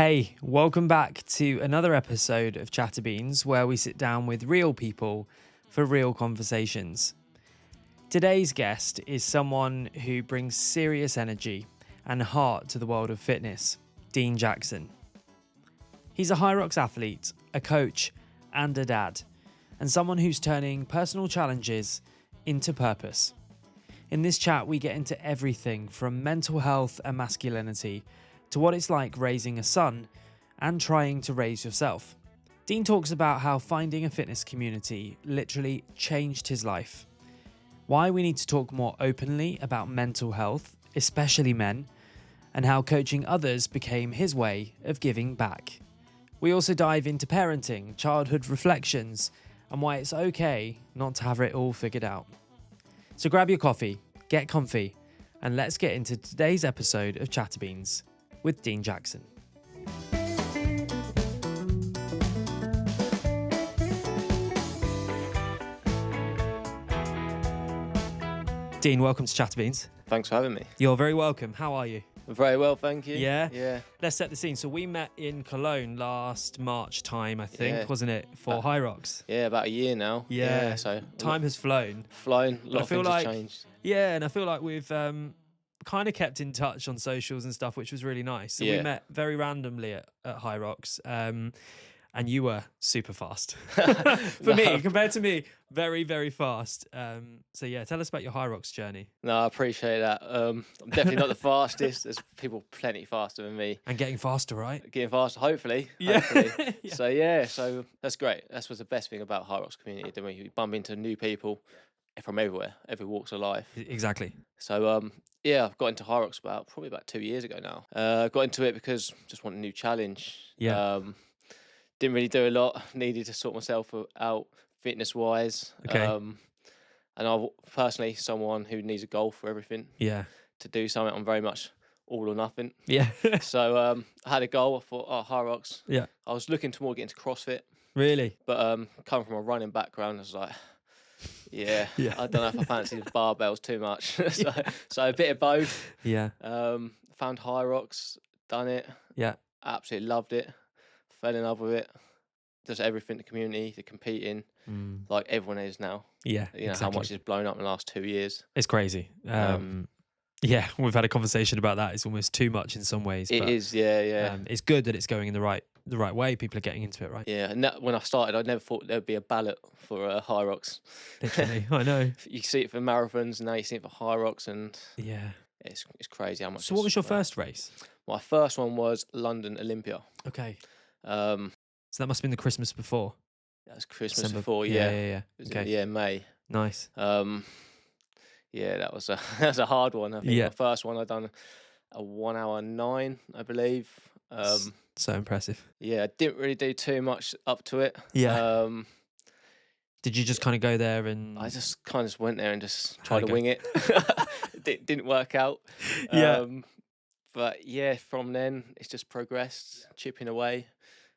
Hey, welcome back to another episode of ChatterBeans, where we sit down with real people for real conversations. Today's guest is someone who brings serious energy and heart to the world of fitness, Dean Jackson. He's a HYROX athlete, a coach, and a dad, and someone who's turning personal challenges into purpose. In this chat, we get into everything from mental health and masculinity to what it's like raising a son and trying to raise yourself. Dean talks about how finding a fitness community literally changed his life, why we need to talk more openly about mental health, especially men, and how coaching others became his way of giving back. We also dive into parenting, childhood reflections, and why it's okay not to have it all figured out. So grab your coffee, get comfy, and let's get into today's episode of ChatterBeans with Dean Jackson. Dean, welcome to ChatterBeans. Thanks for having me. You're very welcome. How are you? Very well, thank you. Yeah? Let's set the scene. So we met in Cologne last March time, I think, wasn't it? For HYROX. Yeah, about a year now. Yeah. So time has flown. A lot of things have changed. Yeah, and I feel like we've kind of kept in touch on socials and stuff, which was really nice. So we met very randomly at HYROX, and you were super fast for me, compared to me, very, very fast. So yeah, tell us about your HYROX journey. No, I appreciate that. I'm definitely not the fastest. There's people plenty faster than me. And getting faster, right? Getting faster, hopefully. Yeah. Hopefully. So that's great. That's what's the best thing about HYROX community. Then we bump into new people from everywhere, every walks of life. Exactly. So I've got into HYROX probably about 2 years ago now. Got into it because just want a new challenge. Yeah. Didn't really do a lot. Needed to sort myself out fitness wise. Okay. And I'm personally someone who needs a goal for everything. Yeah. To do something, I'm very much all or nothing. Yeah. So I had a goal. I thought, HYROX. Yeah. I was looking to more get into CrossFit. Really? But coming from a running background, I was like, yeah. I don't know if I fancy the barbells too much. So a bit of both. Yeah. Found HYROX, done it. Yeah. Absolutely loved it. Fell in love with it. Just everything, the community, the competing, like everyone is now. Yeah. You know, how much it's blown up in the last 2 years. It's crazy. Yeah, we've had a conversation about that. It's almost too much in some ways. It is, yeah. It's good that it's going in the right way. People are getting into it, right? Yeah, and when I started, I never thought there'd be a ballot for HYROX. Literally, I know. You see it for marathons, and now you see it for HYROX, and yeah, it's crazy how much. So, what was your first race? My first one was London Olympia. Okay. So that must have been the Christmas before. That was Christmas December. before, Yeah. Okay. May. Nice. Yeah, that was a hard one. I think Yeah. the first one I done a 1 hour 9, I believe. So impressive. Yeah, I didn't really do too much up to it. Yeah. Did you just kind of go there and? I just kind of went there and just tried to wing it. Didn't work out. Yeah. But yeah, from then it's just progressed, chipping away,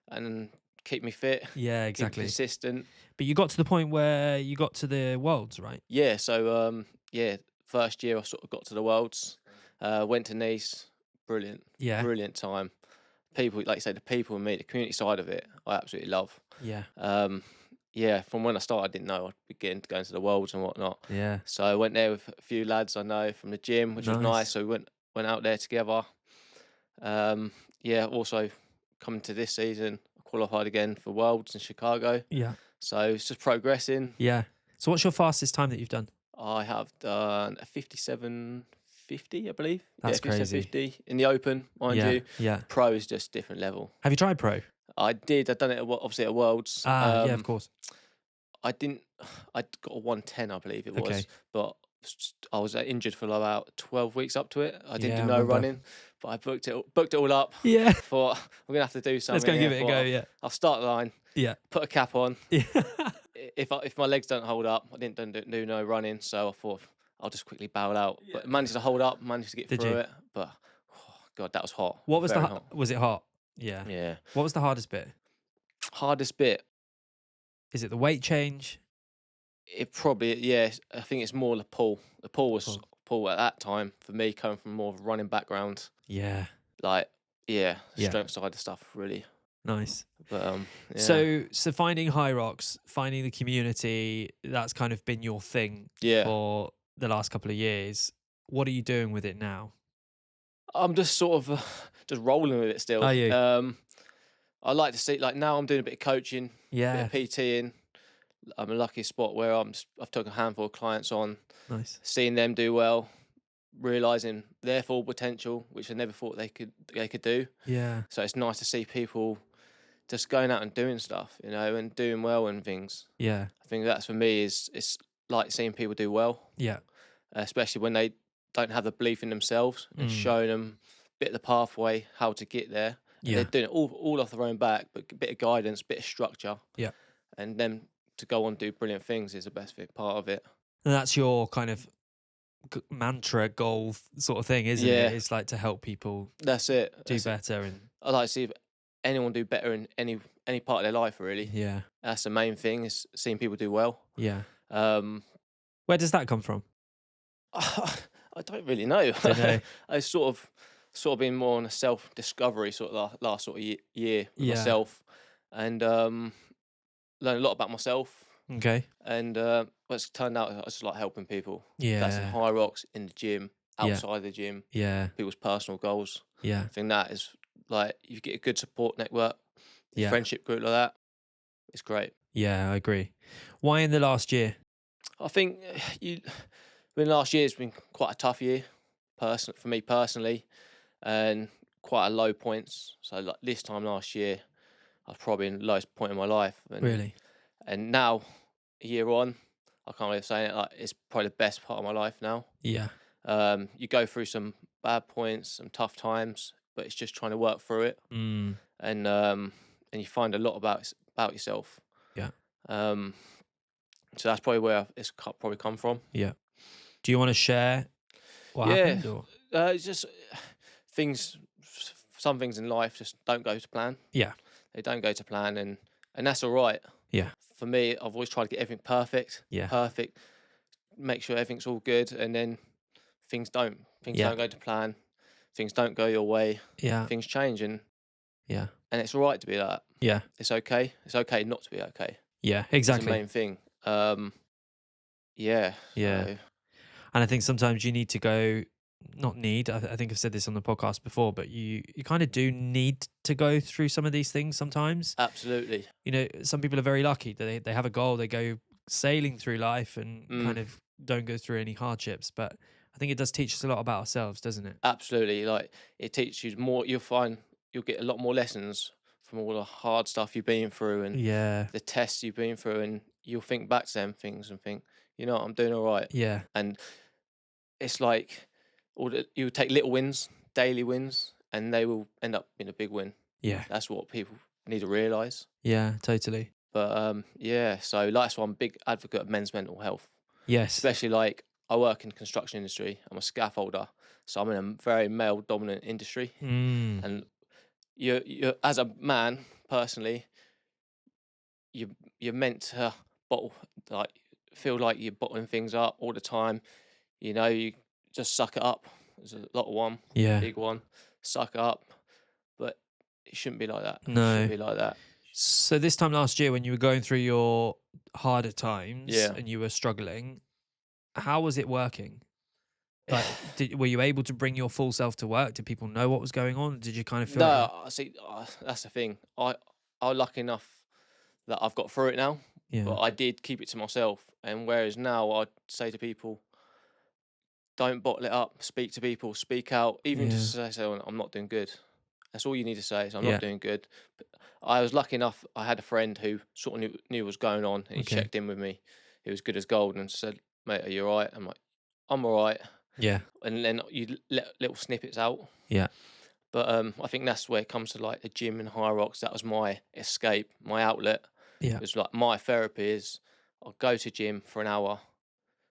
and keep me fit. Yeah, exactly. Keep consistent. But you got to the point where you got to the Worlds, right? Yeah. So first year I sort of got to the Worlds. Went to Nice. Brilliant. Yeah. Brilliant time. People, like you say, the people and me, the community side of it, I absolutely love. Yeah. From when I started, I didn't know I'd be going to the Worlds and whatnot. Yeah. So I went there with a few lads I know from the gym, which was nice. So we went out there together. Also coming to this season, I qualified again for Worlds in Chicago. Yeah. So it's just progressing. Yeah. So what's your fastest time that you've done? I have done a 57.50, I believe. That's crazy. 57.50 in the open, mind you. Yeah. Pro is just different level. Have you tried pro? I did. I'd done it obviously at Worlds. Yeah, of course. I'd got a 110, I believe it was. Okay. But I was injured for about 12 weeks up to it. I didn't do no remember. running, but I booked it all up. Yeah. Thought I'm gonna have to do something. Let's go and give it a go. Yeah. I'll start the line. Yeah. Put a cap on. Yeah. If my legs don't hold up, I didn't do no running, so I thought I'll just quickly bow out. Yeah. But managed to hold up, managed to get through it. But God, that was hot. What was Very hot. Was it hot? Yeah. Yeah. What was the hardest bit? Hardest bit. Is it the weight change? It probably, yeah. I think it's more the pull. The pull was pull at that time for me, coming from more of a running background. Yeah. Like Yeah, Yeah. strength side of stuff really. Nice. But yeah. So finding HYROX, finding the community, that's kind of been your thing Yeah. for the last couple of years. What are you doing with it now? I'm just sort of just rolling with it still. Are you? I like to see, like, now I'm doing a bit of coaching, bit Yeah. of PTing. I'm in a lucky spot where I've taken a handful of clients on, Nice. seeing them do well, realizing their full potential, which I never thought they could do. Yeah. So it's nice to see people just going out and doing stuff, and doing well and things. Yeah. I think that's, for me, is it's like seeing people do well, Yeah. especially when they don't have the belief in themselves, and showing them a bit of the pathway, how to get there. And they're Yeah. doing it all off their own back, but a bit of guidance, bit of structure. Yeah. And then to go on and do brilliant things is the best part of it. And that's your kind of mantra, goal sort of thing, isn't Yeah. it? It's like to help people That's it. do better. And I like to see if anyone do better in any part of their life, really. yeah. That's the main thing, is seeing people do well. Yeah. Um, Where does that come from? I don't really know. Don't know. I sort of been more on a self-discovery sort of last sort of year with Yeah. myself, and learned a lot about myself. Okay. And it's turned out I just like helping people. Yeah. That's in HYROX, in the gym, Yeah. outside the gym, Yeah. people's personal goals. Yeah. I think that is, like, you get a good support network, Yeah. friendship group like that. It's great. Yeah, I agree. Why in the last year? I think last year's been quite a tough year, for me personally, and quite a low points. So like this time last year, I was probably in the lowest point in my life. And, Really? And now, a year on, I can't really say it. Like, it's probably the best part of my life now. Yeah. You go through some bad points, some tough times, but it's just trying to work through it. And you find a lot about yourself. Yeah. So that's probably where it's probably come from. Yeah. Do you want to share what happened? Or? It's just things. Some things in life just don't go to plan. Yeah. They don't go to plan, and that's all right. Yeah. For me, I've always tried to get everything perfect. Yeah. Perfect. Make sure everything's all good, and then things don't. Things Yeah. don't go to plan. Things don't go your way. Yeah. Things change, and Yeah. it's all right to be like that. Yeah. It's okay. It's okay not to be okay. Yeah. That's the Exactly. main thing. Yeah. Yeah. So, And I think sometimes you need to go, not need, I think I've said this on the podcast before, but you kind of do need to go through some of these things sometimes. absolutely. You know, some people are very lucky. They have a goal, they go sailing through life and kind of don't go through any hardships. But I think it does teach us a lot about ourselves, doesn't it? Absolutely. Like, it teaches you more. You'll get a lot more lessons from all the hard stuff you've been through and Yeah. the tests you've been through, and you'll think back to them things and think, I'm doing all right. Yeah. And it's like you take little wins, daily wins, and they will end up being a big win. Yeah. That's what people need to realise. Yeah, totally. But yeah, so that's why I'm a big advocate of men's mental health. Yes. Especially, like, I work in the construction industry. I'm a scaffolder, so I'm in a very male dominant industry. And you as a man personally, you're meant to feel like you're bottling things up all the time. You just suck it up. There's a lot of one, Yeah. big one. Suck it up, but it shouldn't be like that. No. It shouldn't be like that. So this time last year, when you were going through your harder times Yeah. and you were struggling, how was it working? Like, were you able to bring your full self to work? Did people know what was going on? Did you kind of feel No, I see. That's the thing. I'm lucky enough that I've got through it now, Yeah. but I did keep it to myself. And whereas now I'd say to people, don't bottle it up. Speak to people. Speak out. Even just say, I'm not doing good. That's all you need to say. Is I'm Yeah. not doing good. But I was lucky enough. I had a friend who sort of knew what was going on, and he Okay. checked in with me. He was good as gold and said, "Mate, are you all right?" I'm like, "I'm all right." Yeah. And then you let little snippets out. Yeah. But I think that's where it comes to, like, the gym and HYROX. That was my escape, my outlet. Yeah. It was like my therapy is I'll go to gym for an hour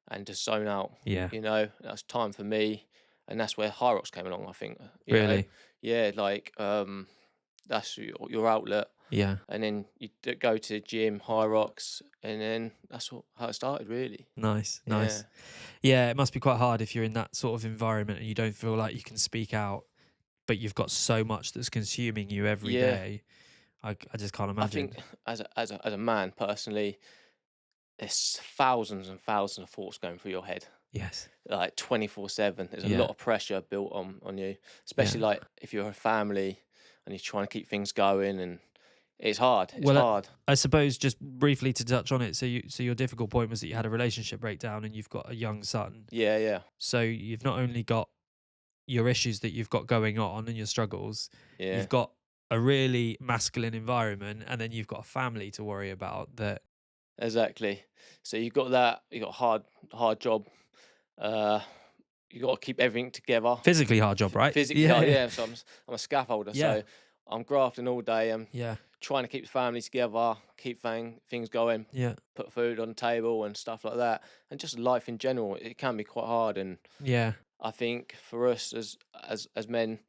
and just zone out. Yeah. That's time for me, and that's where HYROX came along. I think. You know? Really? Yeah, like that's your outlet. Yeah. And then you go to the gym, HYROX, and then that's how it started, really. Nice. Nice. Yeah. Yeah, it must be quite hard if you're in that sort of environment and you don't feel like you can speak out. but you've got so much that's consuming you every Yeah. day. I just can't I imagine. think as a man personally, there's thousands and thousands of thoughts going through your head, Yes. like 24/7. There's a Yeah. lot of pressure built on you, especially Yeah. like if you're a family and you're trying to keep things going, and it's hard. It's Well, hard. I suppose just briefly to touch on it. So your difficult point was that you had a relationship breakdown and you've got a young son. Yeah, yeah, So you've not only got your issues that you've got going on and your struggles, yeah. you've got a really masculine environment, and then you've got a family to worry about that. Exactly. So you got that. You got a hard job. Uh, you got to keep everything together. Physically hard job, right? Physically Yeah, hard, yeah. yeah. So I'm a scaffolder, Yeah. so I'm grafting all day. I'm Yeah. trying to keep the family together, keep things going, Yeah. put food on the table and stuff like that, and just life in general. It can be quite hard, and Yeah. I think for us as men,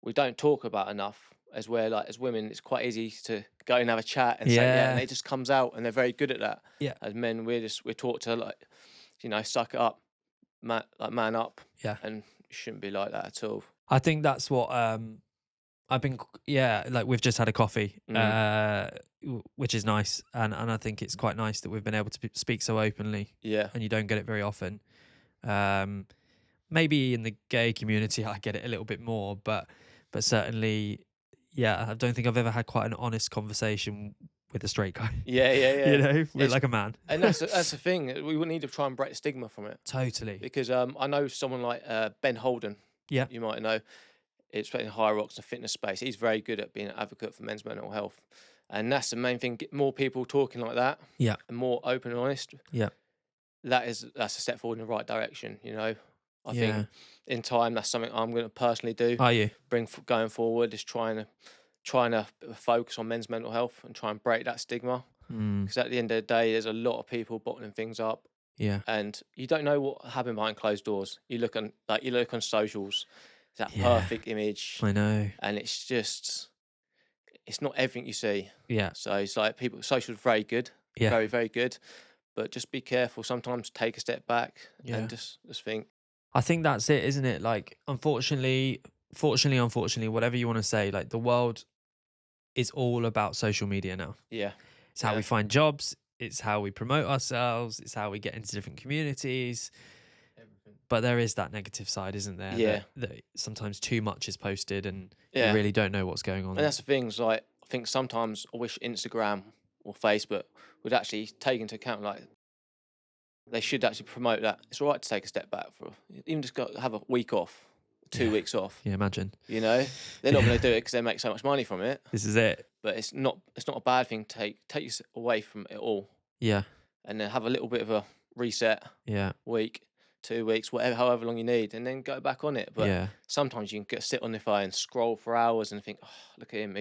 we don't talk about enough. As where like as women, it's quite easy to go and have a chat and say yeah, and Yeah. it just comes out, and they're very good at that. Yeah. As men, we're taught to like, suck it up, man up, Yeah. and it shouldn't be like that at all. I think that's what I've been, yeah, like we've just had a coffee, which is nice, and I think it's quite nice that we've been able to speak so openly, Yeah, and you don't get it very often. Maybe in the gay community, I get it a little bit more, but certainly, yeah, I don't think I've ever had quite an honest conversation with a straight guy. yeah, yeah, yeah. You know, with like a man. And that's the thing. We would need to try and break the stigma from it. Totally. Because I know someone like Ben Holden. Yeah. You might know. It's in HYROX, the fitness space. He's very good at being an advocate for men's mental health, and that's the main thing. Get more people talking like that. Yeah. And more open and honest. Yeah. That's a step forward in the right direction. I Yeah. think in time that's something I'm going to personally do. Are you? Going forward is trying to focus on men's mental health and try and break that stigma. Because at the end of the day, there's a lot of people bottling things up. Yeah. And you don't know what happened behind closed doors. You look on socials, it's that Yeah. perfect image, I know. and it's not everything you see. Yeah. So it's like social's very good, Yeah. very very good, but just be careful. Sometimes take a step back and just think. I think that's it, isn't it? Like, unfortunately, whatever you want to say, like the world is all about social media now. Yeah. It's how we find jobs. It's how we promote ourselves. It's how we get into different communities. Everything. But there is that negative side, isn't there? Yeah. That sometimes too much is posted and Yeah. you really don't know what's going on. And that's the thing. Is like I think sometimes I wish Instagram or Facebook would actually take into account like they should actually promote that it's all right to take a step back for even just have a week off, 2 weeks off. Yeah, imagine. They're not going to do it because they make so much money from it. This is it. But it's not a bad thing to take you away from it all. Yeah. And then have a little bit of a reset. Yeah. Week, 2 weeks, however long you need, and then go back on it. But yeah. sometimes you can sit on the phone, scroll for hours, and think, "Oh, look at him,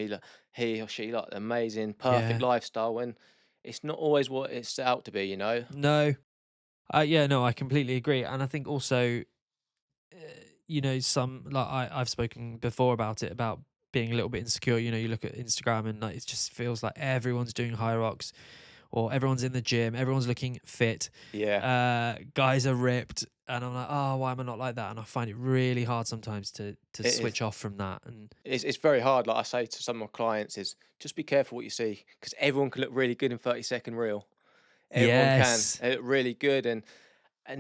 he or she, like amazing, perfect lifestyle." When it's not always what it's set out to be, No. No, I completely agree, and I think also, some like I've spoken before about it, about being a little bit insecure. You look at Instagram and like it just feels like everyone's doing HYROX, or everyone's in the gym, everyone's looking fit. Yeah. Guys are ripped, and I'm like, oh, why am I not like that? And I find it really hard sometimes to switch off from that. And it's very hard. Like I say to some of my clients, is just be careful what you see, because everyone can look really good in 30-second reel. Everyone can. They look really good, and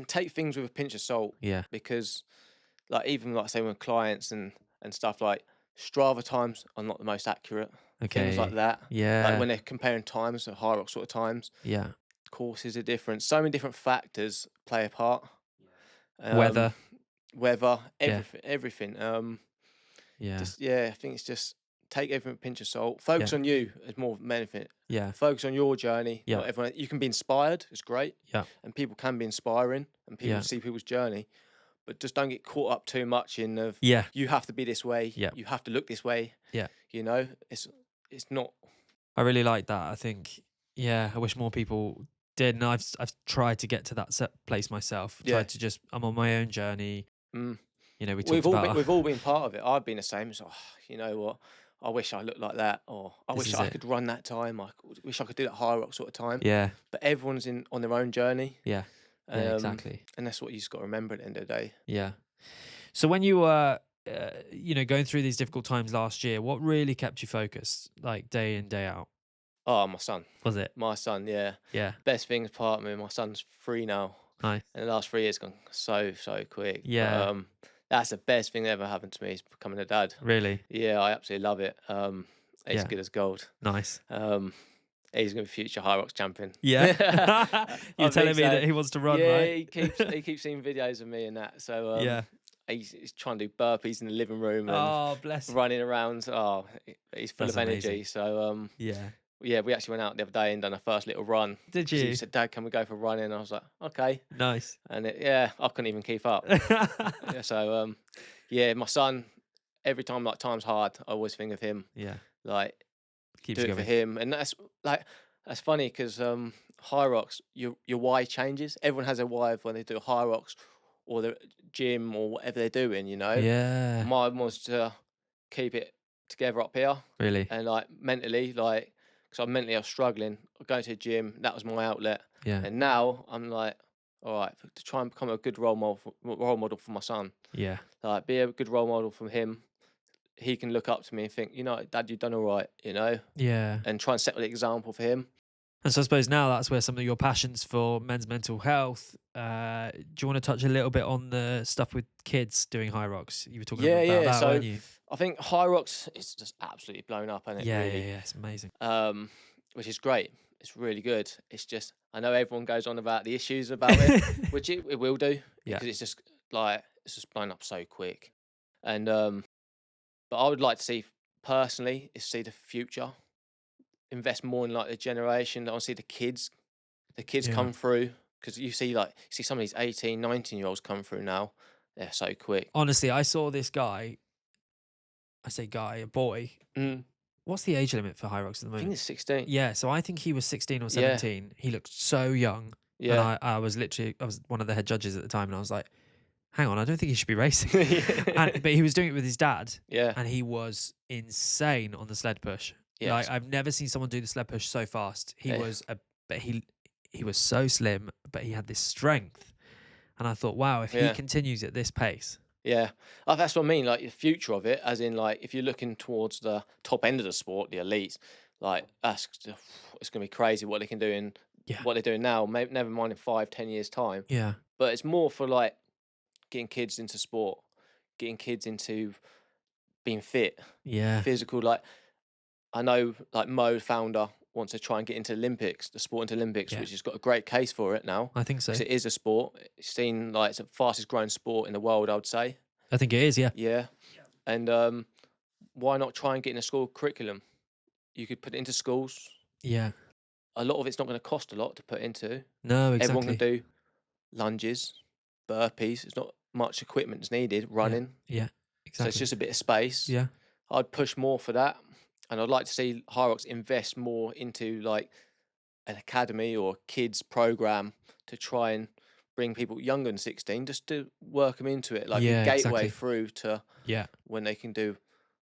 take things with a pinch of salt. Yeah. Because like even like say with clients and stuff, like Strava times are not the most accurate. Okay. Things like that. Yeah. Like when they're comparing times, so HYROX sort of times. Yeah. Courses are different. So many different factors play a part. Weather, everything. Yeah. I think it's just take everything with a pinch of salt. Focus on you as more benefit. Yeah. Focus on your journey. Yeah. Not everyone. You can be inspired. It's great. Yeah. And people can be inspiring, and people see people's journey. But just don't get caught up too much in you have to be this way. Yeah. You have to look this way. Yeah. It's not. I really like that. I think, I wish more people did. And I've tried to get to that place myself. Tried to I'm on my own journey. We've all been part of it. I've been the same. So, you know what? I wish I looked like that, or I wish I could run that time. I wish I could do that HYROX sort of time. Yeah. But everyone's on their own journey. Yeah. Yeah, exactly. And that's what you just got to remember at the end of the day. Yeah. So when you were going through these difficult times last year, what really kept you focused, like day in, day out? Oh, my son. Was it? My son, yeah. Yeah. Best thing apart from me, my son's 3 now. Nice. And the last 3 years gone so quick. Yeah. But, that's the best thing that ever happened to me is becoming a dad. Really? Yeah, I absolutely love it. He's Yeah. good as gold. Nice. He's going to be future HYROX champion. Yeah. You're I telling think me so. that he wants to run, Yeah, right? he keeps seeing videos of me and that. So Yeah. he's trying to do burpees in the living room and Oh, bless. running around. Oh, he's full That's of energy. amazing. So Yeah. yeah, we actually went out the other day and done our first little run. Did 'Cause you? he said, "Dad, can we go for a run?" And I was like, "Okay." Nice. And I couldn't even keep up. Yeah, so yeah, my son. Every time like time's hard, I always think of him. Yeah. Like Keeps do you it for going. him, and that's funny because HYROX, your why changes. Everyone has a why when they do HYROX or the gym or whatever they're doing. Yeah. Mine was to keep it together up here, Really? and like mentally, like because I was struggling. Going to the gym, that was my outlet, Yeah. and now I'm like, all right, to try and become a good role model for my son. Yeah. Like be a good role model from him. He can look up to me and think, Dad, you've done all right, Yeah. and try and set the example for him. And so I suppose now that's where some of your passions for men's mental health. Do you want to touch a little bit on the stuff with kids doing HYROX? You were talking about that, So weren't you? I think HYROX is just absolutely blown up, and Yeah, really, it's amazing. which is great. It's really good. It's just I know everyone goes on about the issues about it, which it will do Yeah. because it's just blown up so quick, and but I would like to see personally see the future, invest more in like the generation. I want to see the kids Yeah. come through because you see some of these 18, 19-year-olds come through now. They're so quick. Honestly, I saw this guy. I say guy, a boy. What's the age limit for HYROX at the I think moment? it's 16. Yeah, so I think he was 16 or Yeah. 17. He looked so young. Yeah. And I was one of the head judges at the time, and I was like, hang on, I don't think he should be racing. But he was doing it with his dad. Yeah. And he was insane on the sled push. Yeah. Like I've never seen someone do the sled push so fast. He Yeah. was he was so slim, but he had this strength. And I thought, wow, if he Yeah. continues at this pace. Yeah. That's what I mean. Like the future of it, as in like if you're looking towards the top end of the sport, the elites, like it's gonna be crazy what they can do in Yeah. what they're doing now. Maybe never mind in 5-10 years time. Yeah. But it's more for like getting kids into sport, getting kids into being fit, Yeah. physical. Like I know, like Mo, founder, wants to try and get into Olympics, the sport into Olympics, Yeah. which has got a great case for it now. I think so. 'Cause it is a sport. It's seen like it's the fastest growing sport in the world, I would say. I think it is, yeah. Yeah. And why not try and get in a school curriculum? You could put it into schools. Yeah. A lot of it's not going to cost a lot to put into. No, exactly. Everyone can do lunges, burpees. It's not much equipment that's needed. Running. Yeah. Exactly. So it's just a bit of space. Yeah. I'd push more for that, and I'd like to see HYROX invest more into like an academy or kids program to try and bring people younger than 16 just to work them into it, like Yeah, a gateway exactly. through to Yeah. when they can do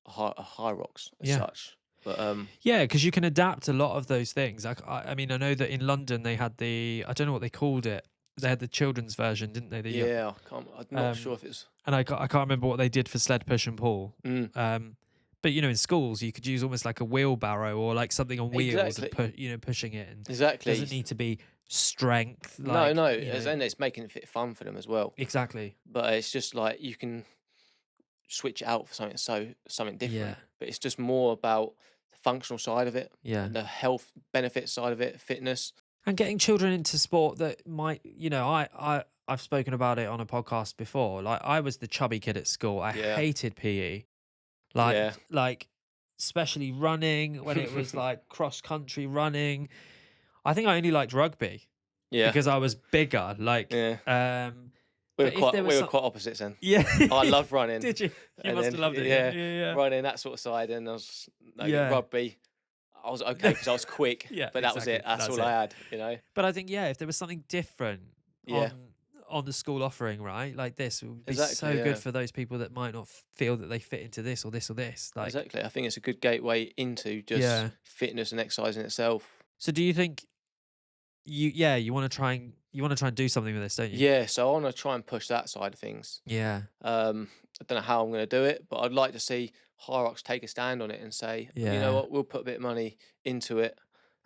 a HYROX as Yeah. such. But Yeah, because you can adapt a lot of those things. I mean, I know that in London they had I don't know what they called it. They had the children's version, didn't they? yeah, I'm not sure if it's. And I can't remember what they did for sled push and pull. But in schools you could use almost like a wheelbarrow or like something on wheels and pushing it. And Exactly. It doesn't need to be strength. No, and it's making it fit fun for them as well. Exactly. But it's just like you can switch it out for something different. Yeah. But it's just more about the functional side of it, Yeah. the health benefit side of it, fitness. And getting children into sport that might, I've spoken about it on a podcast before. Like I was the chubby kid at school. I hated PE. Like especially running when it was like cross country running. I think I only liked rugby. Yeah. Because I was bigger. Like we were quite opposites then. Yeah. I loved running. Did you? You must have loved it. Yeah. Running, that sort of side, and I was rugby. I was okay because I was quick. But that was it. That's all I had, But I think if there was something different on the school offering, right? Like this would be so good for those people that might not feel that they fit into this or this or this. Like exactly. I think it's a good gateway into just fitness and exercise in itself. So do you think you want to try and do something with this, don't you? Yeah, so I want to try and push that side of things. Yeah. I don't know how I'm going to do it, but I'd like to see HYROX take a stand on it and say, you know Yeah. what, we'll put a bit of money into it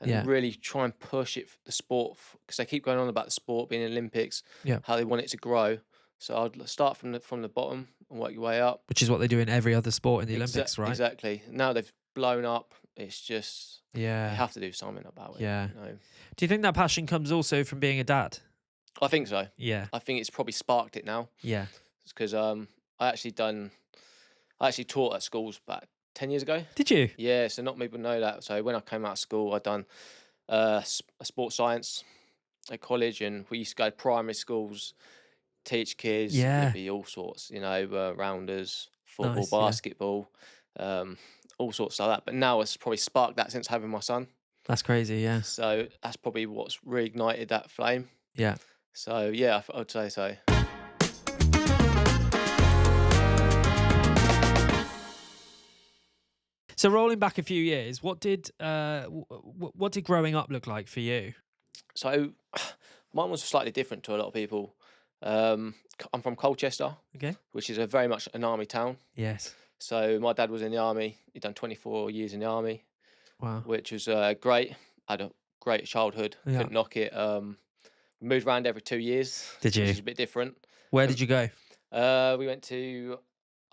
and Yeah. really try and push it, the sport, because they keep going on about the sport being Olympics, Yeah. how they want it to grow. So I'd start from the bottom and work your way up. Which is what they do in every other sport in the Olympics, right? Exactly. Now they've blown up. It's just they Yeah. have to do something about it. Yeah. You know? Do you think that passion comes also from being a dad? I think so. Yeah. I think it's probably sparked it now. Yeah. Because I actually taught at schools about 10 years ago. Did you? Yeah, so not many people know that. So when I came out of school, I'd done a sports science at college, and we used to go to primary schools, teach kids. Yeah. There'd be all sorts, you know, rounders, football, Nice, yeah. basketball, all sorts like that. But now it's probably sparked that since having my son. That's crazy, yeah. So that's probably what's reignited that flame. Yeah. So yeah, I'd say so. So rolling back a few years, what did growing up look like for you? So mine was slightly different to a lot of people. I'm from Colchester, Okay. which is a very much an army town. Yes. So my dad was in the army. He'd done 24 years in the army, Wow. which was great. I had a great childhood. Yeah. Couldn't knock it. Moved around every 2 years. Did you? Which is a bit different. Where did you go? We went to.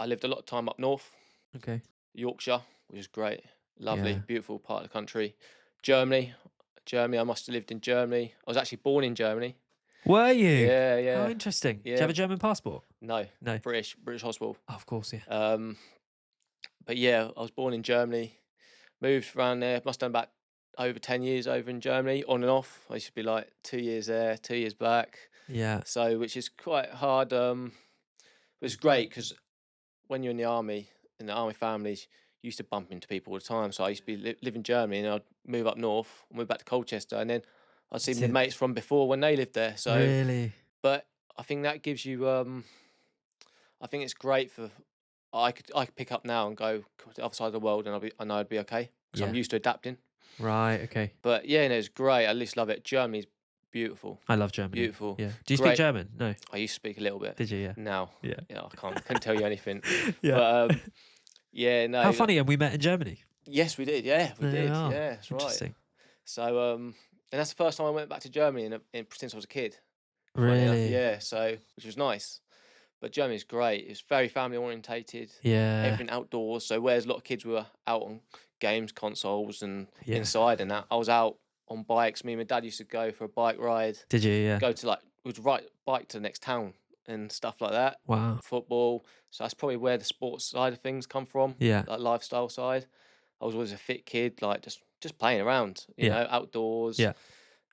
I lived a lot of time up north, Okay. Yorkshire, which is great, lovely, Yeah. beautiful part of the country. Germany, I must have lived in Germany. I was actually born in Germany. Were you? Yeah, yeah. How interesting. Do you Yeah. have a German passport? No, No. British hospital. Oh, of course, yeah. But yeah, I was born in Germany, moved around there. Must have done about over 10 years over in Germany, on and off. I used to be like 2 years there, 2 years back. Yeah. So, which is quite hard. It was great because when you're in the army families, you used to bump into people all the time. So I used to live in Germany, and I'd move up north, move back to Colchester, and then I'd see my mates from before when they lived there. So, really? but I think that gives you. I think it's great for. I could pick up now and go to the other side of the world, and I know I'd be okay because I'm Yeah. used to adapting. Right. Okay. But yeah, no, it's great. I just love it. Germany's beautiful. I love Germany. Beautiful. Yeah. Do you Great. speak German? No. I used to speak a little bit. Did you? Yeah. Now, Yeah. couldn't tell you anything. Yeah. But yeah, no. How funny, and we met in Germany. Yes, we did. Yeah, we There did. you are. Yeah, that's right. Interesting. So and that's the first time I went back to Germany since I was a kid. Funny enough, Really? yeah. So which was nice. But Germany's great. It's very family orientated. Yeah. Everything outdoors. So whereas a lot of kids were out on games, consoles, and Yeah. inside and that, I was out on bikes. Me and my dad used to go for a bike ride. Did you? Yeah. Go to we'd ride bike to the next town and stuff like that. Wow. Football. So that's probably where the sports side of things come from. Yeah. Like lifestyle side. I was always a fit kid, like just playing around, you Yeah. know, outdoors. Yeah.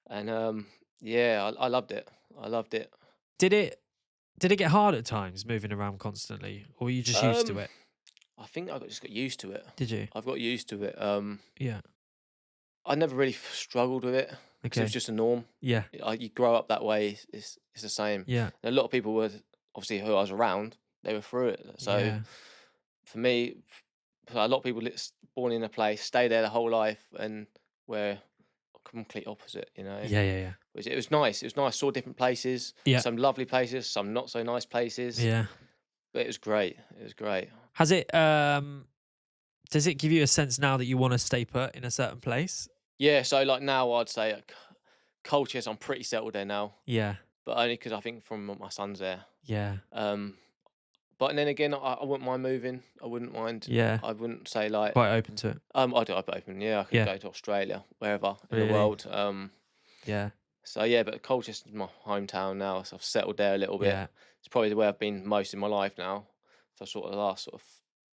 And yeah, I loved it. I loved it. Did it get hard at times moving around constantly, or were you just used to it? I think I just got used to it. Did you? I've got used to it. Yeah. I never really struggled with it because it Okay. was just a norm. Yeah. You grow up that way. It's the same. Yeah. And a lot of people were obviously who I was around. They were through it. So Yeah. for me, a lot of people born in a place, stay there the whole life, and we're complete opposite. You know. Yeah. Yeah. Yeah. It was nice. It was nice. Saw different places. Yeah. Some lovely places. Some not so nice places. Yeah. But it was great. It was great. Has it? Does it give you a sense now that you want to stay put in a certain place? Yeah. So like now, I'd say Colchester, I'm pretty settled there now. Yeah. But only because I think from my son's there. Yeah. But then again, I wouldn't mind moving. I wouldn't mind. Yeah. I wouldn't say like. Quite open to it. I'd open. Yeah, I could Yeah. go to Australia, wherever in Really? the world. Yeah. So yeah, but Colchester's my hometown now, so I've settled there a little bit. Yeah. It's probably where I've been most in my life now, for sort of the last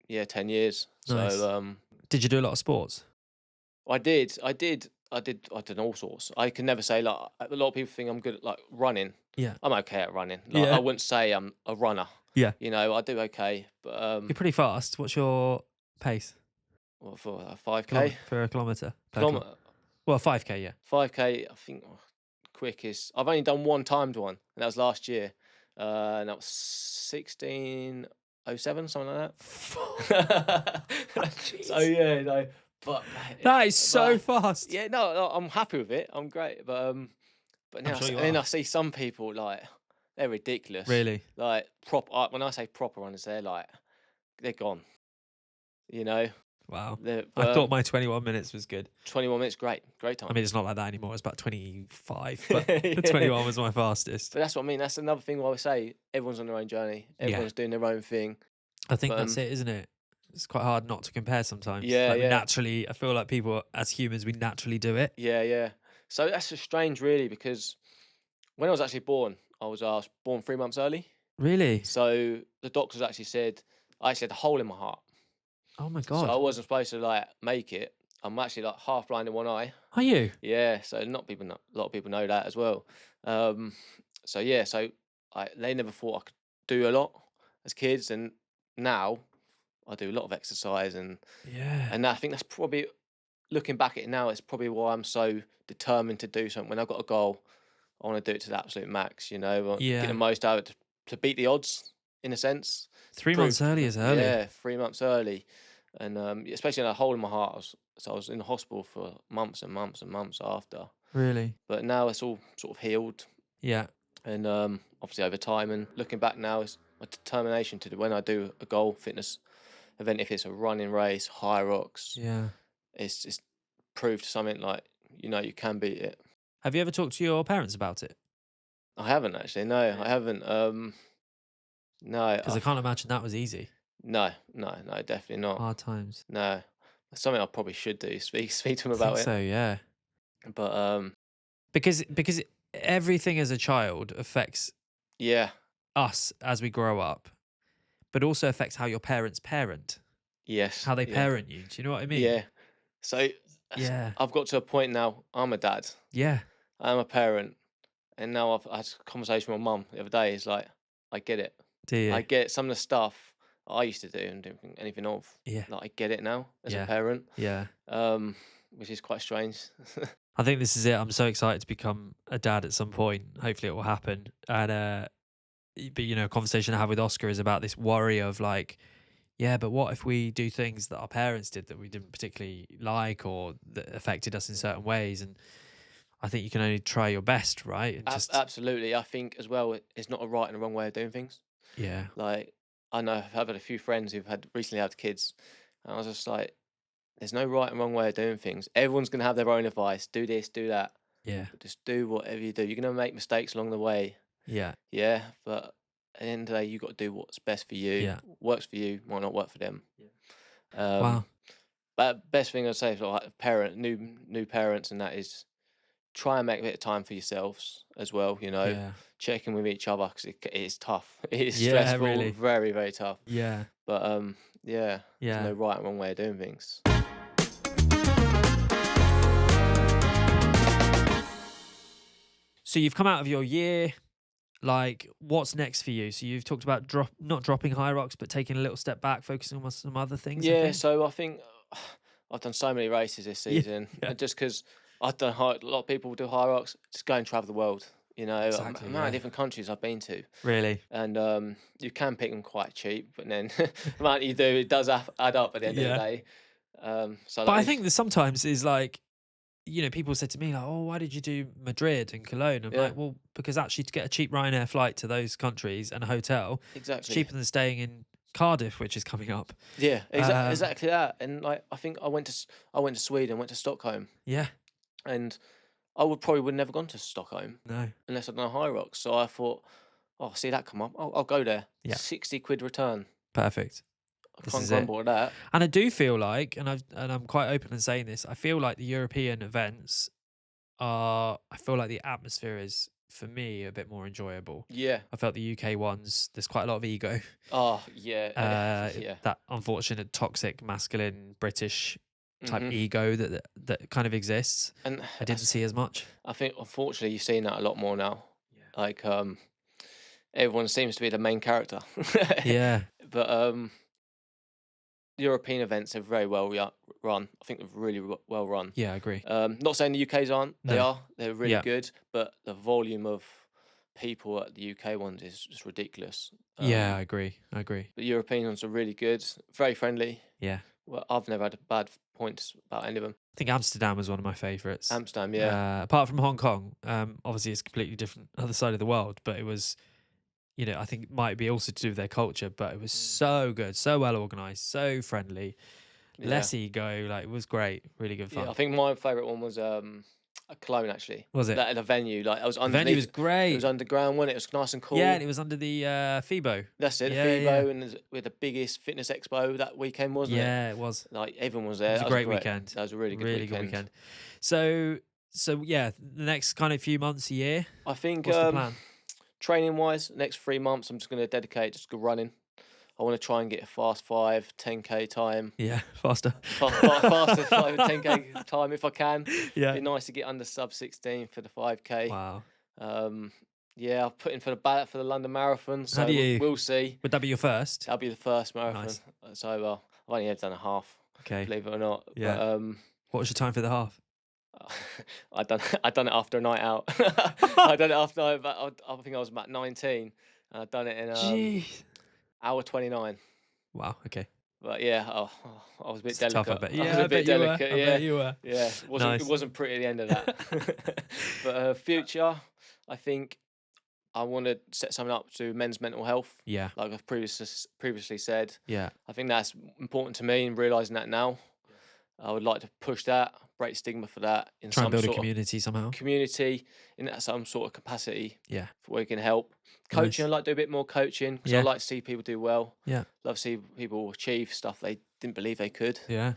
10 years. Nice. So Did you do a lot of sports? I did all sorts. I can never say like a lot of people think I'm good at like running. Yeah. I'm okay at running. Like, Yeah. I wouldn't say I'm a runner. Yeah. You know, I do okay, but You're pretty fast. What's your pace? what for a 5k? For a kilometre? Per Kilometre. Well, 5k, yeah. 5k, I think quickest. I've only done one timed one, and that was last year. And that was 16:07, something like that. So yeah, no, but That is so fast. yeah, no, I'm happy with it. I'm great, but now sure you and then are. I see some people like They're ridiculous. Really? Like when I say proper runners, they're gone. You know. Wow. But, I thought my 21 minutes was good. 21 minutes, great time. I mean, it's not like that anymore. It's about 25, but 21 was my fastest. But that's what I mean. That's another thing why I say everyone's on their own journey. Everyone's doing their own thing. I think that's it, isn't it? It's quite hard not to compare sometimes. Yeah, We naturally, I feel like people as humans, we naturally do it. Yeah. So that's just strange, really, because when I was actually born, I was born 3 months early. Really? So the doctors actually said I actually had a hole in my heart. Oh my God. So I wasn't supposed to make it. I'm actually half blind in one eye. Are you? Yeah. So a lot of people know that as well. So they never thought I could do a lot as kids, and now I do a lot of exercise, and I think that's probably, looking back at it now, it's probably why I'm so determined to do something. When I've got a goal, I want to do it to the absolute max. Get the most out of it to beat the odds, in a sense. 3 months early is early. Yeah, 3 months early, and especially in a hole in my heart. I was in the hospital for months and months and months after. Really? But now it's all sort of healed. Yeah. And obviously over time, and looking back now, it's my determination to do, when I do a goal fitness event, if it's a running race, HYROX, it's proved something like, you can beat it. Have you ever talked to your parents about it? I haven't actually. No, I haven't. No, because I can't imagine that was easy. No, definitely not. Hard times. No, that's something I probably should do. Speak to them I about think it. so, yeah. But because everything as a child affects us as we grow up, but also affects how your parents parent. Yes. How they parent you. Do you know what I mean? Yeah. So I've got to a point now. I'm a dad. Yeah. I'm a parent, and now I've had a conversation with my mum the other day. It's like, I get it. Do you? I get some of the stuff I used to do and do anything of. Yeah. Like, I get it now as a parent. Yeah. Which is quite strange. I think this is it. I'm so excited to become a dad at some point. Hopefully it will happen. And but a conversation I have with Oscar is about this worry of like, yeah, but what if we do things that our parents did that we didn't particularly like, or that affected us in certain ways? And I think you can only try your best, right? And absolutely. I think as well, it's not a right and a wrong way of doing things. Yeah. Like, I know I've had a few friends who've recently had kids, and I was just like, there's no right and wrong way of doing things. Everyone's going to have their own advice. Do this, do that. Yeah. But just do whatever you do. You're going to make mistakes along the way. Yeah. Yeah. But at the end of the day, you've got to do what's best for you. Yeah. Works for you, might not work for them. Yeah. Wow. But best thing I'd say for like new parents, and that is, try and make a bit of time for yourselves as well. Checking with each other, because it is tough. It is stressful, really. very, very tough. Yeah. But there's no right and wrong way of doing things. So you've come out of your year. Like, what's next for you? So you've talked about not dropping HYROX, but taking a little step back, focusing on some other things. Yeah, so I think I've done so many races this season, just because I've done a lot of people do HYROX. Just go and travel the world. Exactly, amount of different countries I've been to. Really? And you can pick them quite cheap, but then the amount you do, it does add up at the end of the day. But I think that sometimes is like, people said to me, like, oh, why did you do Madrid and Cologne? I'm like, well, because actually to get a cheap Ryanair flight to those countries and a hotel, it's cheaper than staying in Cardiff, which is coming up. Yeah, exactly that. And like, I think I went to Sweden, went to Stockholm. Yeah. And I would never gone to Stockholm. No. Unless I'd done a HYROX. So I thought, oh, see that come up, I'll go there. Yeah. 60 quid return. Perfect. I can't grumble with that. And I do feel like, and I'm quite open in saying this, I feel like the European events I feel like the atmosphere is, for me, a bit more enjoyable. Yeah. I felt the UK ones, there's quite a lot of ego. Oh, yeah. That unfortunate, toxic, masculine, British type ego that kind of exists. And I didn't see as much. I think, unfortunately, you've seen that a lot more now. Yeah. Like, everyone seems to be the main character. Yeah. But European events are very well run. I think they're really well run. Yeah, I agree. Not saying the UK's aren't. They No. are. They're really good. But the volume of people at the UK ones is just ridiculous. Yeah, I agree. The European ones are really good. Very friendly. Yeah. Well, I've never had bad points about any of them. I think Amsterdam was one of my favourites. Amsterdam, yeah. Apart from Hong Kong, obviously it's completely different other side of the world, but it was you know, I think it might be also to do with their culture, but it was so good, so well organized, so friendly, less ego. Like, it was great, really good fun. Yeah, I think my favourite one was a Cologne, actually. Was it? That at a venue, like I was The underneath. venue was great. It was underground, wasn't it? It was nice and cool. Yeah, and it was under the FIBO. That's it, Yeah, the FIBO, yeah. and we had the biggest fitness expo that weekend, wasn't it? Yeah, it was. Like everyone was there. It was a great weekend. That was a really good weekend. So yeah, the next kind of few months, a year. I think What's the plan? training wise, next 3 months, I'm just going to dedicate just to running. I want to try and get a fast 5, 10K time. Yeah, faster. Faster 5 and 10K time if I can. Yeah. It'd be nice to get under sub 16 for the 5K. Wow. Yeah, I've put in for the ballot for the London Marathon, so we'll see. Would that be your first? That'll be the first marathon. Nice. So I've only ever done a half. Okay. Believe it or not. Yeah. But, what was your time for the half? I done it after a night out. I done it after I think I was about 19, and I'd done it in hour 29. Wow. Okay. But yeah, I was a bit delicate. Tough, I bet. Yeah, I was a bit delicate. I bet you were. Yeah, it wasn't pretty at the end of that. But future, I think I want to set something up to men's mental health. Yeah. Like I've previously said. Yeah. I think that's important to me, and realizing that now. I would like to push that, break stigma for that. Try and build a community somehow. Community in that some sort of capacity. Yeah. For where we can help. Coaching, I'd like to do a bit more coaching because I like to see people do well. Yeah. Love to see people achieve stuff they didn't believe they could. Yeah.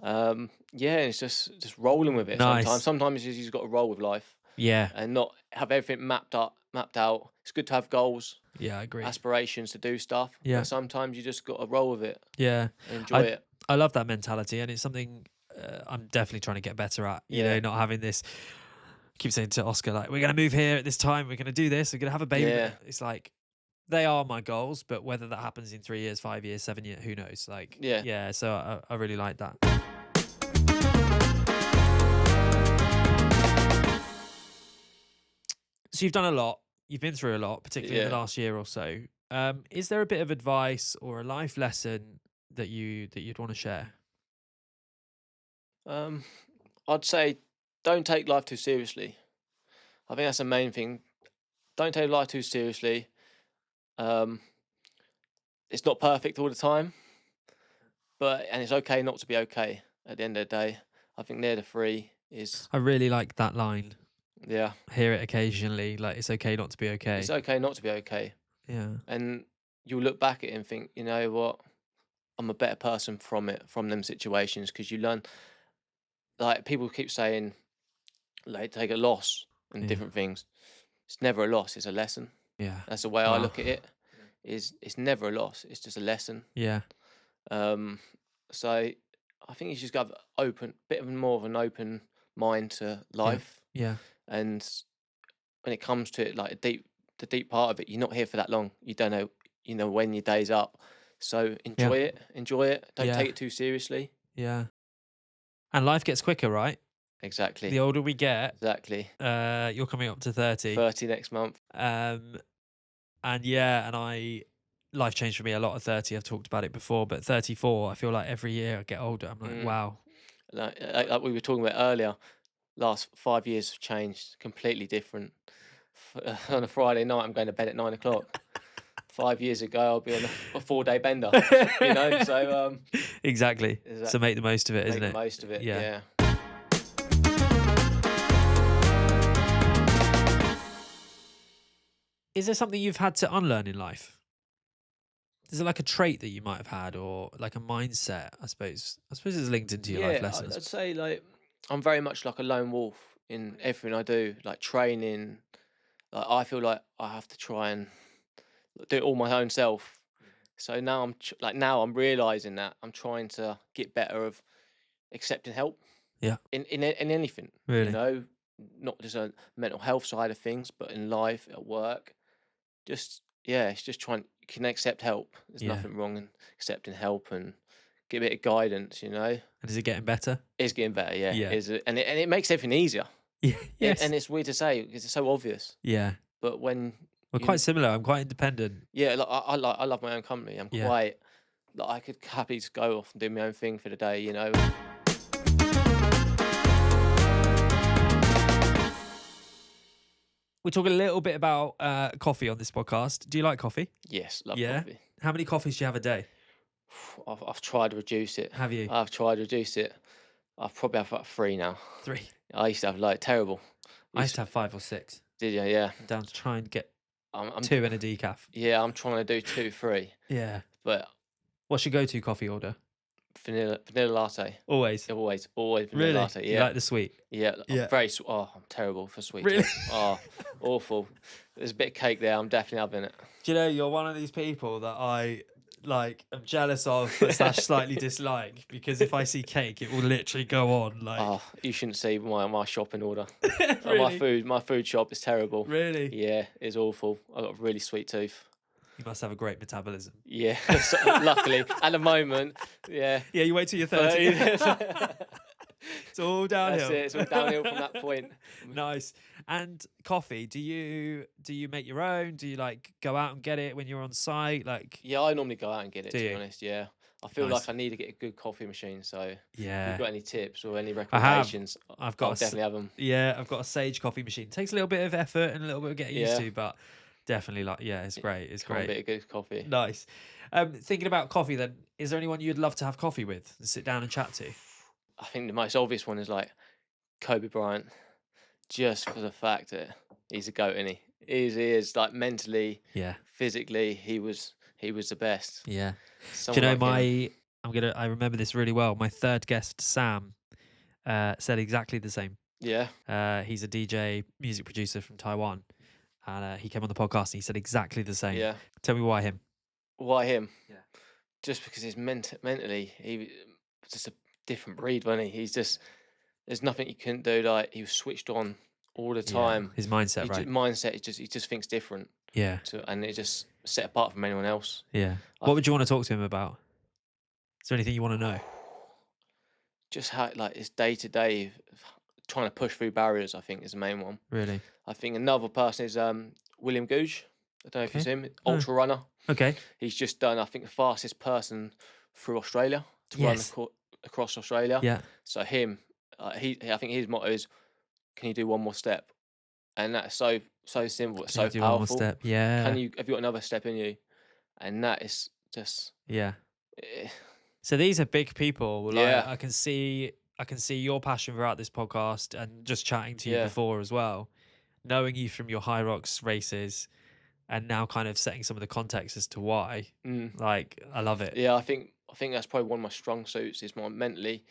Yeah, and it's just rolling with it. Nice. Sometimes you've got to roll with life. Yeah. And not have everything mapped out. It's good to have goals. Yeah, I agree. Aspirations to do stuff. Yeah. But sometimes you just got to roll with it. Yeah. And enjoy it. I love that mentality, and it's something I'm definitely trying to get better at. You know, not having this. I keep saying to Oscar, like, we're going to move here at this time. We're going to do this. We're going to have a baby. Yeah. It's like, they are my goals, but whether that happens in 3 years, 5 years, 7 years, who knows? Like, yeah. So I really like that. So you've done a lot. You've been through a lot, particularly in the last year or so. Is there a bit of advice or a life lesson that you'd want to share? I'd say don't take life too seriously. I think that's the main thing. Don't take life too seriously. It's not perfect all the time, and it's okay not to be okay at the end of the day. I think they're the three. I really like that line. Yeah. I hear it occasionally, like, it's okay not to be okay. It's okay not to be okay. Yeah. And you'll look back at it and think, you know what? I'm a better person from them situations, because you learn. Like, people keep saying, like, take a loss and different things. It's never a loss, it's a lesson. Yeah. That's the way I look at it. It's never a loss, it's just a lesson. Yeah. So I think you just got more of an open mind to life. Yeah. And when it comes to it, like the deep part of it, you're not here for that long. You don't know, when your day's up. So enjoy it. Don't take it too seriously. Yeah. And life gets quicker, right? Exactly. The older we get. Exactly. You're coming up to 30. 30 next month. Life changed for me a lot at 30. I've talked about it before, but 34, I feel like every year I get older, I'm like, wow. Like we were talking about earlier, last 5 years have changed, completely different. On a Friday night, I'm going to bed at 9 o'clock. 5 years ago, I'll be on a 4-day bender, so... Exactly. So make the most of it, isn't it? Make the most of it, yeah. Is there something you've had to unlearn in life? Is it like a trait that you might have had, or like a mindset, I suppose? I suppose it's linked into your life lessons. I'd say, like, I'm very much like a lone wolf in everything I do, like training. Like, I feel like I have to try and do it all my own self. So now I'm realizing that I'm trying to get better of accepting help. Yeah. In anything. Really? Not just a mental health side of things, but in life, at work. It's just trying. You can accept help. There's nothing wrong in accepting help and get a bit of guidance. And is it getting better? It's getting better. Yeah. And it makes everything easier. Yeah. Yes. And it's weird to say because it's so obvious. Yeah. But when we're quite similar. I'm quite independent. Yeah. Like I love my own company. I'm quite. Like, I could happily just go off and do my own thing for the day. We talk a little bit about coffee on this podcast. Do you like coffee? Yes, love Yeah. coffee. How many coffees do you have a day? I've tried to reduce it. Have you? I've tried to reduce it. I've probably have like 3 now. 3. I used to have like terrible. I used to have 5 or 6. Did you? Yeah. I'm down to try and get I'm 2 and a decaf. Yeah, I'm trying to do 2, 3. Yeah. But What's your go-to coffee order? vanilla latte. Always. Always vanilla Really? latte. You Yeah. like the sweet? Yeah. Yeah. I'm terrible for sweet. Really? Oh, awful. There's a bit of cake there. I'm definitely having it. Do you know, you're one of these people that I am jealous of / slightly dislike, because if I see cake, it will literally go on. Like, Oh, you shouldn't see my shopping order. really? My food shop is terrible. Really? Yeah, it's awful. I've got a really sweet tooth. You must have a great metabolism. Yeah, so, luckily at the moment, yeah. Yeah, you wait till you're 30. 30. It's all downhill. That's it. It's all downhill from that point. Nice. And coffee, do you make your own? Do you like go out and get it when you're on site? Like, Yeah, I normally go out and get it. Do To you? be honest, yeah. I feel Nice. like I need to get a good coffee machine. So, if yeah, you've got any tips or any have. recommendations, I've got I'll a s- definitely have them. yeah, I've got a Sage coffee machine. Takes a little bit of effort and a little bit of getting used Yeah. to, but definitely it's great. It's Can't great. beat a good coffee. Nice. Thinking about coffee, then, is there anyone you'd love to have coffee with and sit down and chat to? I think the most obvious one is like Kobe Bryant, just for the fact that he's a goat, and he is like mentally, Yeah, physically, he was the best. yeah. Do you Someone know like him. I remember this really well. My third guest, Sam, said exactly the same. Yeah, He's a DJ, music producer from Taiwan, and he came on the podcast and he said exactly the same. yeah. Tell me why him? Why him? Yeah. Just because he's mentally, he was just a different breed, wasn't he? He's just, there's nothing he couldn't do. Like, he was switched on all the time. His mindset, right? Mindset, he just thinks different. Yeah. And it just set apart from anyone else. Yeah. What would you want to talk to him about? Is there anything you want to know? Just how like his day to day, trying to push through barriers, I think, is the main one. Really? I think another person is William Gouge. I don't know if you see him. No. Ultra runner. Okay. He's just done, I think, the fastest person through Australia to Yes. run across Australia. Yeah. So him, I think his motto is, "Can you do one more step?" And that's so simple, but so Do one more powerful. step. Yeah. Have you got another step in you? And that is just Yeah. eh, So these are big people. Like, Yeah. I can see your passion throughout this podcast and just chatting to you Yeah. before as well. Knowing you from your HYROX races and now kind of setting some of the context as to why. mm. Like, I love it. Yeah, I think that's probably one of my strong suits. Is my mentally,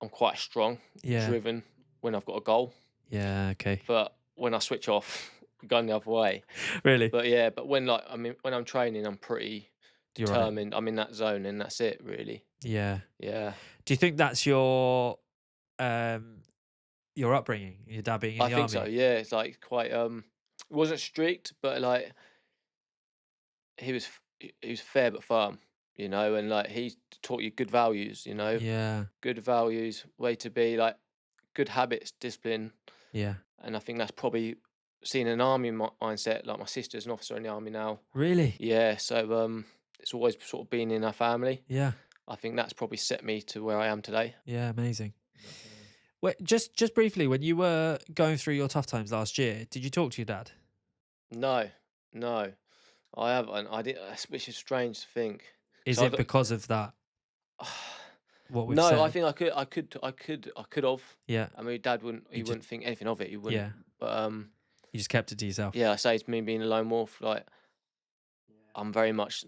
I'm quite strong, Yeah. driven when I've got a goal. Yeah. Okay. But when I switch off, I'm going the other way. Really? But yeah, but when when I'm training, I'm pretty You're on it. determined. I'm in that zone, and that's it, really. Yeah. Yeah, Do you think that's your upbringing? Your dad being in I the think army? so. Yeah, it's like quite. It wasn't strict, but like he was fair but firm, and like he taught you good values, Yeah. good values, way to be, like good habits, discipline. Yeah. And I think that's probably seeing an army mindset. Like my sister's an officer in the army now. Really? Yeah, so it's always sort of been in our family. Yeah. I think that's probably set me to where I am today. Yeah. Amazing. Wait, just briefly, when you were going through your tough times last year, did you talk to your dad? No, I haven't. I did, which is strange to think. Is So it because of that? What we've No, said? I think I could have. Yeah. I mean, Dad wouldn't. He You just- wouldn't think anything of it. He wouldn't. Yeah. But You just kept it to yourself. yeah, I say it's me being a lone wolf. Like, I'm very much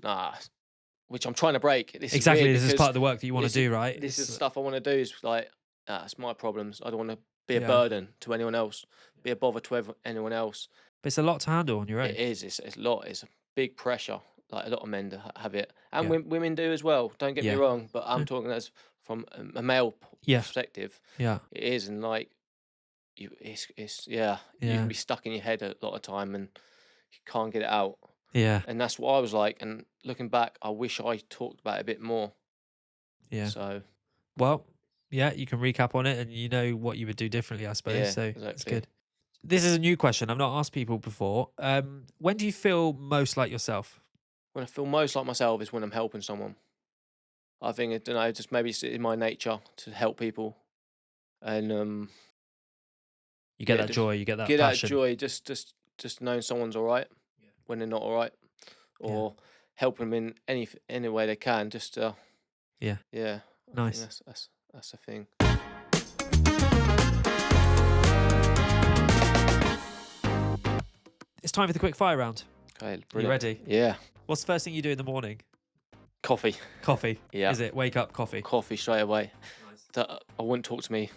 which I'm trying to break. This Exactly. Is weird This is because part of the work that you want to this do, right? This is It's- stuff I want to do. Is like, it's my problems. I don't want to be a Yeah. burden to anyone else. Be a bother to anyone else. But it's a lot to handle on your own. It is. It's a lot. It's a big pressure. Like a lot of men have it, and Yeah. Women do as well. Don't get Yeah. me wrong, but I'm talking as from a male Yeah. perspective. Yeah. It is, and like it's you Yeah. can be stuck in your head a lot of time, and you can't get it out. Yeah. And that's what I was like. And looking back, I wish I talked about it a bit more. Yeah. So Well, yeah, you can recap on it and you know what you would do differently, I suppose. Yeah, So that's exactly. good. This is a new question. I've not asked people before. When do you feel most like yourself? when I feel most like myself is when I'm helping someone. I think I don't know, just maybe it's in my nature to help people, and You get that joy, you get that get passion. that joy, just knowing someone's all right when they're not all right, or helping them in any way they can. Just yeah. I think Nice. that's the thing. It's time for the quick fire round. Okay, Are you ready? Yeah. What's the first thing you do in the morning? Coffee. Coffee. Yeah. Is it wake up, coffee? Coffee straight away. Nice. I wouldn't talk to me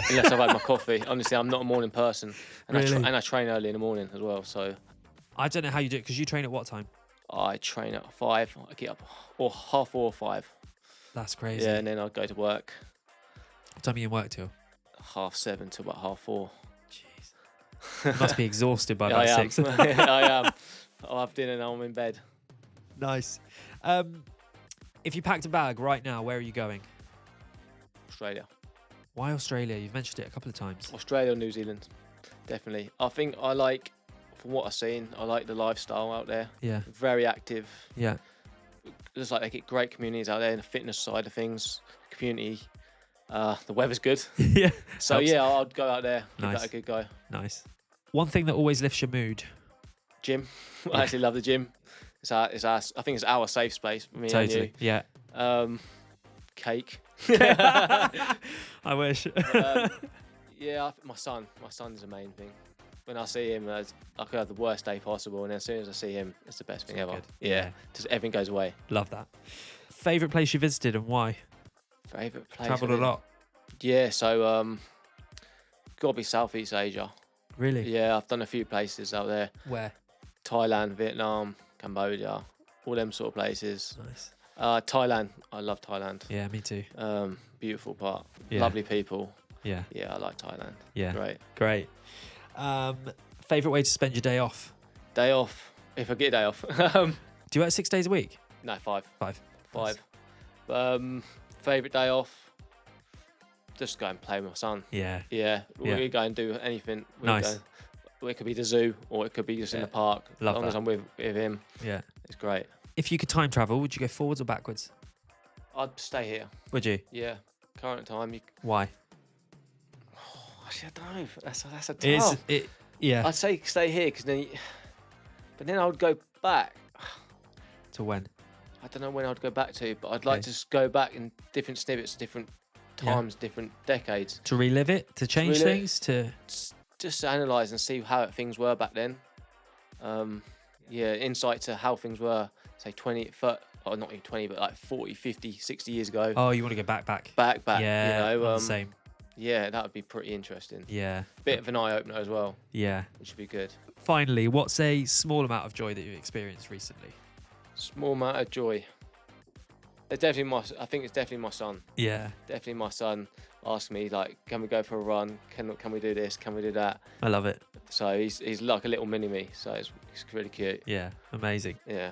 unless I've had my coffee. Honestly, I'm not a morning person, and Really? I train early in the morning as well. So I don't know how you do it because you train at what time? I train at 5. I get up or 4:30 or 5. That's crazy. Yeah, and then I'd go to work. What time are you in work till? 7:30 to about 4:30. Jeez. You must be exhausted by about 6. I am. I'll have dinner and I'm in bed. Nice. If you packed a bag right now, where are you going? Australia. Why Australia? You've mentioned it a couple of times. Australia or New Zealand, definitely. I think from what I've seen, I like the lifestyle out there. Yeah. Very active. Yeah. Looks like they get great communities out there in the fitness side of things. Community. The weather's good. Yeah. So Helps. yeah, I'd go out there. Give Nice. that a good go. Nice. One thing that always lifts your mood. Gym. I actually love the gym. I think it's our safe space for me Totally. and Yeah. you. Cake. I wish. Yeah, my son's the main thing. When I see him, I could have the worst day possible, and as soon as I see him, it's the best thing ever. Good. Yeah, just everything goes away. Love that. Favorite place you visited and why? Favorite place. Traveled a lot. Yeah, so gotta be Southeast Asia. Really? Yeah, I've done a few places out there. Where? Thailand, Vietnam, Cambodia, all them sort of places. Nice. Thailand, I love Thailand. Yeah, me too. Beautiful part. Yeah. Lovely people. Yeah. Yeah, I like Thailand. Yeah. Great. Favorite way to spend your day off? Day off, if I get a day off. Do you work 6 days a week? No, 5. 5. 5. Favorite day off, just go and play with my son. Yeah. Yeah, we go and do anything. Nice. It could be the zoo, or it could be just in the park. Love as long as I'm with him, Yeah. it's great. If you could time travel, would you go forwards or backwards? I'd stay here. Would you? Yeah, current time. Why? Actually, I don't know. That's a tough. Yeah. I'd say stay here because but then I would go back. To when? I don't know when I'd go back to, but I'd like to just go back in different snippets, different times, different decades. To relive it? To change things? Just to analyse and see how things were back then. Insight to how things were, say 20, 30, or not even 20, but like 40, 50, 60 years ago. Oh, you want to go back? Back. Yeah, you know, the same. Yeah, that would be pretty interesting. Yeah. Bit of an eye-opener as well. Yeah. Which would be good. Finally, what's a small amount of joy that you've experienced recently? Small amount of joy. I think it's definitely my son. Yeah. Definitely my son asked me, like, can we go for a run? Can we do this? Can we do that? I love it. So he's like a little mini-me, so it's really cute. Yeah, amazing. Yeah.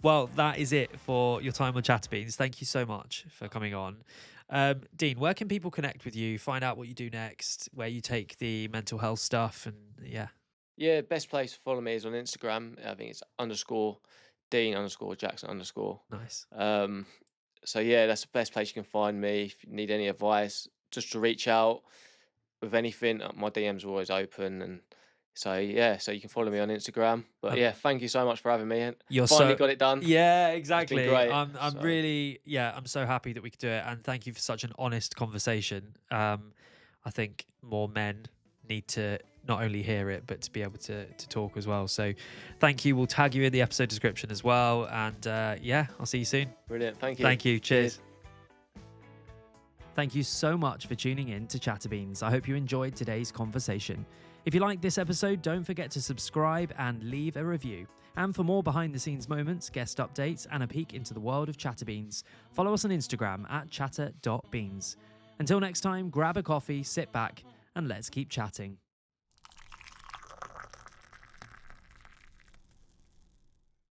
Well, that is it for your time on ChatterBeans. Thank you so much for coming on. Dean, where can people connect with you, find out what you do next, where you take the mental health stuff, and Yeah, best place to follow me is on Instagram. I think it's _Dean_Jackson_. Nice. So yeah, that's the best place you can find me. If you need any advice, just to reach out with anything. My DMs are always open, and so you can follow me on Instagram. But yeah, thank you so much for having me. And finally got it done. Yeah, exactly. It's been great, I'm really I'm so happy that we could do it, and thank you for such an honest conversation. I think more men need to not only hear it, but to be able to talk as well. So thank you. We'll tag you in the episode description as well. And I'll see you soon. Brilliant. Thank you. Thank you. Cheers. Thank you so much for tuning in to ChatterBeans. I hope you enjoyed today's conversation. If you liked this episode, don't forget to subscribe and leave a review. And for more behind the scenes moments, guest updates, and a peek into the world of ChatterBeans, follow us on Instagram at chatter.beans. Until next time, grab a coffee, sit back, and let's keep chatting.